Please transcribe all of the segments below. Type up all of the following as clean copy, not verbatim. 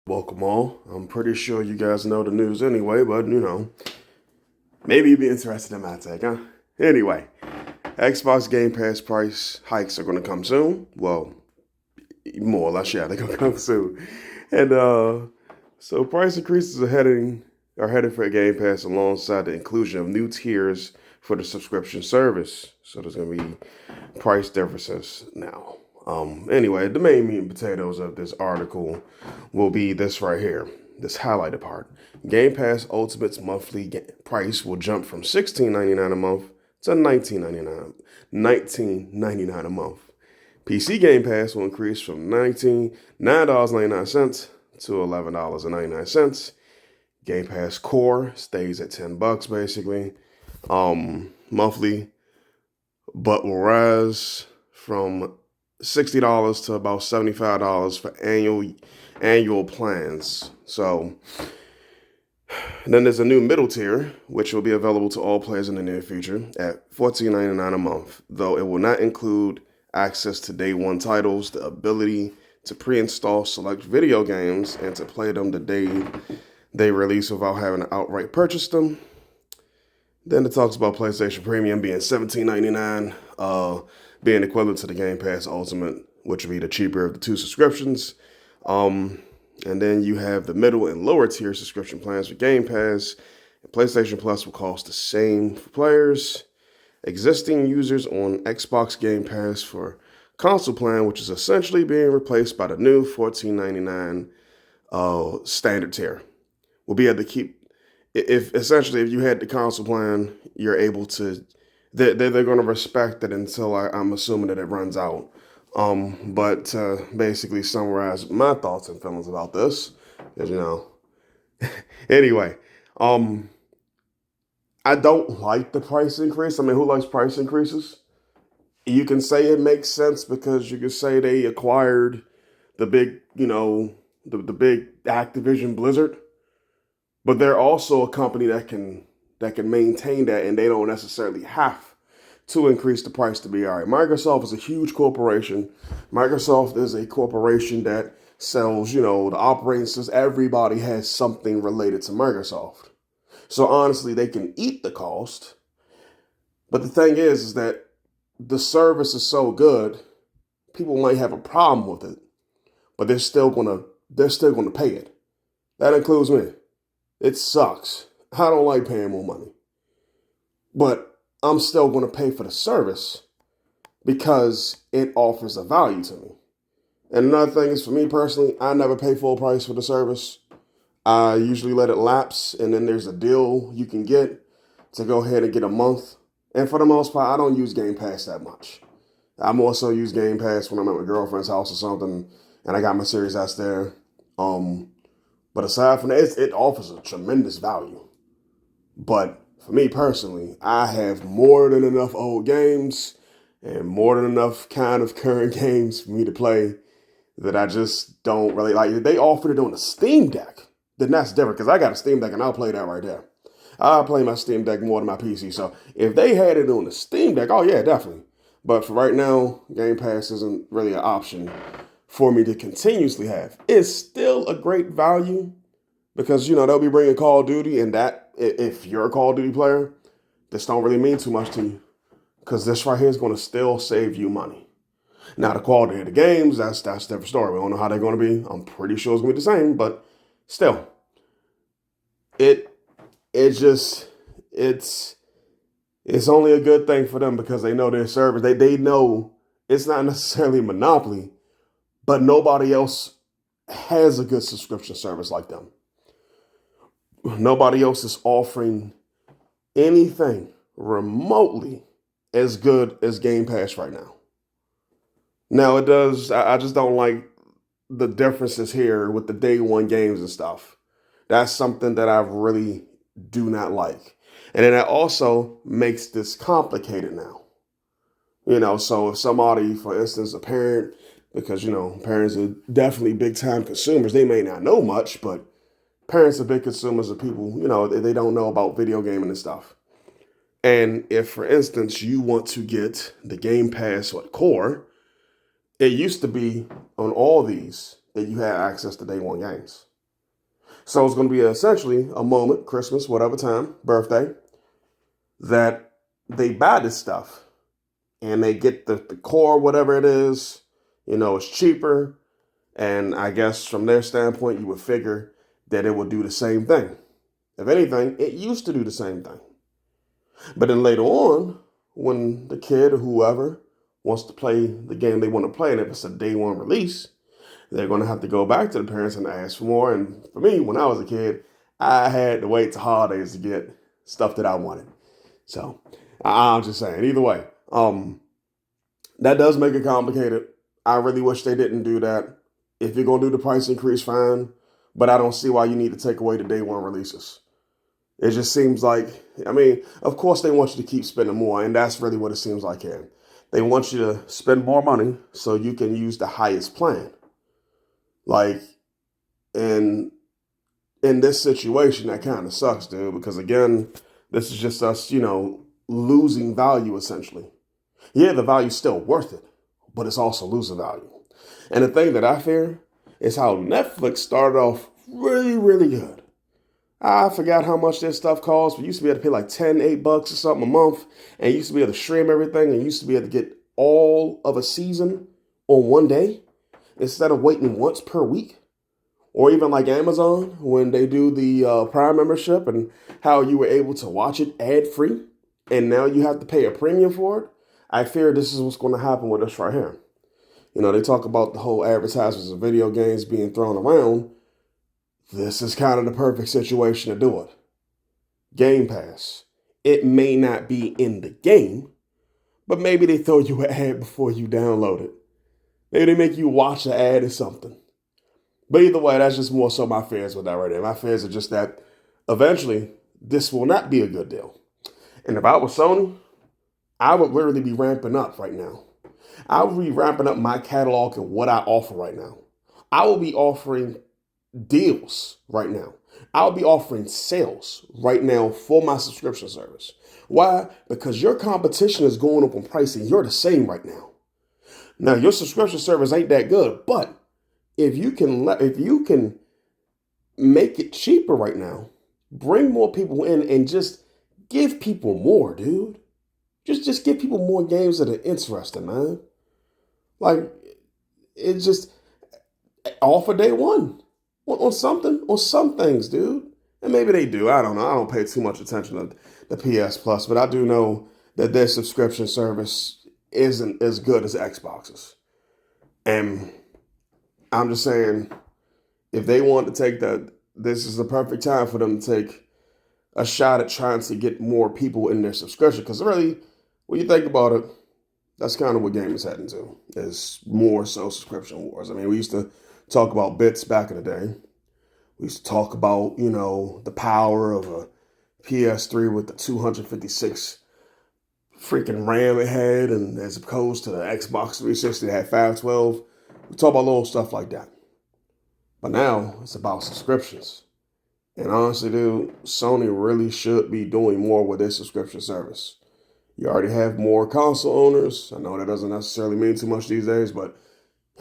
Welcome all. I'm pretty sure you guys know the news anyway, but maybe you'd be interested in my take, huh? Anyway, Xbox Game Pass price hikes are going to come soon. Well, more or less, yeah, they're going to come soon. And so price increases are headed for Game Pass alongside the inclusion of new tiers for the subscription service. So there's going to be price differences now. Anyway, the main meat and potatoes of this article will be this right here, this highlighted part. Game Pass Ultimate's monthly price will jump from $16.99 a month to $19.99 a month. PC Game Pass will increase from $9.99 to $11.99. Game Pass Core stays at $10 basically, monthly, but will rise from $60 to about $75 for annual plans. So then there's a new middle tier, which will be available to all players in the near future at $14.99 a month, though it will not include access to day one titles, the ability to pre-install select video games, and to play them the day they release without having to outright purchase them. Then it talks about PlayStation Premium being $17.99, being equivalent to the Game Pass Ultimate, which would be the cheaper of the two subscriptions. And then you have the middle and lower tier subscription plans with Game Pass. PlayStation Plus will cost the same for players. Existing users on Xbox Game Pass for console plan, which is essentially being replaced by the new $14.99 standard tier, will be able to keep. If you had the console plan, you're able to. They're going to respect it until I'm assuming that it runs out. But to basically summarize my thoughts and feelings about this, because anyway, I don't like the price increase. I mean, who likes price increases? You can say it makes sense because you can say they acquired the big, the big Activision Blizzard, but they're also a company that can maintain that, and they don't necessarily have to increase the price to be all right. Microsoft is a huge corporation. Microsoft is a corporation that sells, the operating system. Everybody has something related to Microsoft. So honestly, they can eat the cost. But the thing is that the service is so good, people might have a problem with it, but they're still gonna pay it. That includes me. It sucks. I don't like paying more money. But I'm still going to pay for the service because it offers a value to me. And another thing is, for me personally, I never pay full price for the service. I usually let it lapse, and then there's a deal you can get to go ahead and get a month. And for the most part, I don't use Game Pass that much. I more so use Game Pass when I'm at my girlfriend's house or something, and I got my Series S there. But aside from that, it offers a tremendous value. But for me personally, I have more than enough old games and more than enough kind of current games for me to play that I just don't really like. If they offered it on the Steam Deck, then that's different because I got a Steam Deck and I'll play that right there. I'll play my Steam Deck more than my PC. So if they had it on the Steam Deck, oh yeah, definitely. But for right now, Game Pass isn't really an option for me to continuously have. It's still a great value because they'll be bringing Call of Duty, and that if you're a Call of Duty player, this don't really mean too much to you because this right here is going to still save you money. Now the quality of the games, that's a different story. We don't know how they're going to be. I'm pretty sure it's going to be the same, but still, it it's just it's only a good thing for them because they know their service. They know it's not necessarily a monopoly, but nobody else has a good subscription service like them. Nobody else is offering anything remotely as good as Game Pass right now. Now it does. I just don't like the differences here with the day one games and stuff. That's something that I really do not like. And then that also makes this complicated now. So if somebody, for instance, a parent, because parents are definitely big time consumers, they may not know much, but parents are big consumers of people, they don't know about video gaming and stuff. And if, for instance, you want to get the Game Pass or the Core, it used to be on all these that you had access to day one games. So it's going to be essentially a moment, Christmas, whatever time, birthday, that they buy this stuff and they get the core, whatever it is, it's cheaper. And I guess from their standpoint, you would figure that it would do the same thing. If anything, it used to do the same thing. But then later on, when the kid or whoever wants to play the game they want to play, and if it's a day one release, they're going to have to go back to the parents and ask for more. And for me, when I was a kid, I had to wait till holidays to get stuff that I wanted. So I'm just saying, either way, that does make it complicated. I really wish they didn't do that. If you're going to do the price increase, fine. But I don't see why you need to take away the day one releases. It just seems like, of course they want you to keep spending more, and that's really what it seems like here. They want you to spend more money so you can use the highest plan. Like, in this situation, that kind of sucks, dude, because again, this is just us, losing value essentially. Yeah, the value's still worth it, but it's also losing value. And the thing that I fear is how Netflix started off really, really good. I forgot how much this stuff costs. We used to be able to pay like $8 or something a month, and used to be able to stream everything, and used to be able to get all of a season on one day instead of waiting once per week. Or even like Amazon, when they do the Prime membership and how you were able to watch it ad-free, and now you have to pay a premium for it. I fear this is what's going to happen with us right here. They talk about the whole advertisements of video games being thrown around. This is kind of the perfect situation to do it. Game Pass. It may not be in the game, but maybe they throw you an ad before you download it. Maybe they make you watch an ad or something. But either way, that's just more so my fears with that right there. My fears are just that eventually this will not be a good deal. And if I was Sony, I would literally be ramping up right now. I would be ramping up my catalog and what I offer right now. I will be offering deals right now. I'll be offering sales right now for my subscription service. Why? Because your competition is going up on pricing. You're the same right now. Now, your subscription service ain't that good, but if you can make it cheaper right now, bring more people in and just give people more, dude. Just give people more games that are interesting, man. Like, it's just all for day one on some things, dude. And maybe they do. I don't know. I don't pay too much attention to the PS Plus, but I do know that their subscription service isn't as good as Xbox's. And I'm just saying, if they want to take that, this is the perfect time for them to take a shot at trying to get more people in their subscription. Because really, when you think about it, that's kind of what gaming is heading to, is more so subscription wars. We used to talk about bits back in the day. We used to talk about, the power of a PS3 with the 256 freaking RAM it had, and as opposed to the Xbox 360 that had 512. We talk about little stuff like that. But now it's about subscriptions. And honestly, dude, Sony really should be doing more with their subscription service. You already have more console owners. I know that doesn't necessarily mean too much these days, but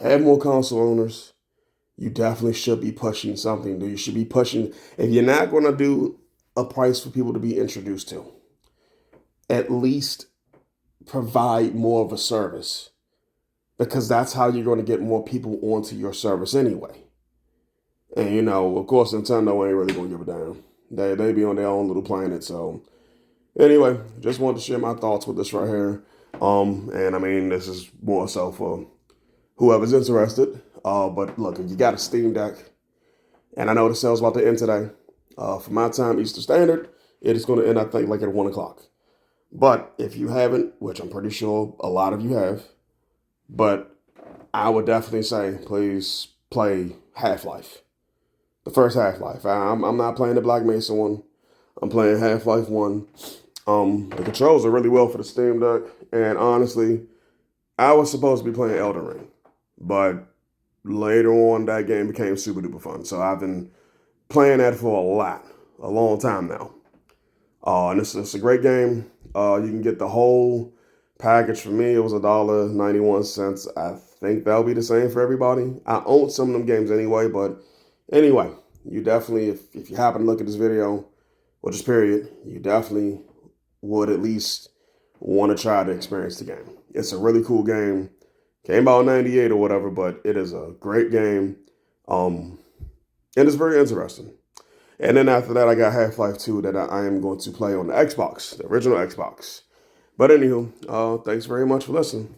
have more console owners. You definitely should be pushing something. You should be pushing, if you're not going to do a price for people to be introduced to, at least provide more of a service, because that's how you're going to get more people onto your service anyway. And, of course, Nintendo ain't really going to give a damn. They be on their own little planet. So anyway, just wanted to share my thoughts with this right here. And this is more so for whoever's interested. But look, if you got a Steam Deck, and I know the sale's about to end today, for my time, Eastern Standard, it is going to end, I think, like at 1 o'clock. But if you haven't, which I'm pretty sure a lot of you have, but I would definitely say, please play Half-Life. The first Half-Life. I'm not playing the Black Mesa one. I'm playing Half-Life 1. The controls are really well for the Steam Deck. And honestly, I was supposed to be playing Elden Ring. But later on, that game became super duper fun. So I've been playing that for a long time now. And it's a great game. You can get the whole package. For me, it was $1.91. I think that'll be the same for everybody. I own some of them games anyway, but anyway, you definitely, if you happen to look at this video, or just period, you definitely would at least want to try to experience the game. It's a really cool game. Came out in 98 or whatever, but it is a great game. Um, and it's very interesting. And then after that, I got Half-Life 2 that I am going to play on the Xbox, the original Xbox. But anywho, thanks very much for listening.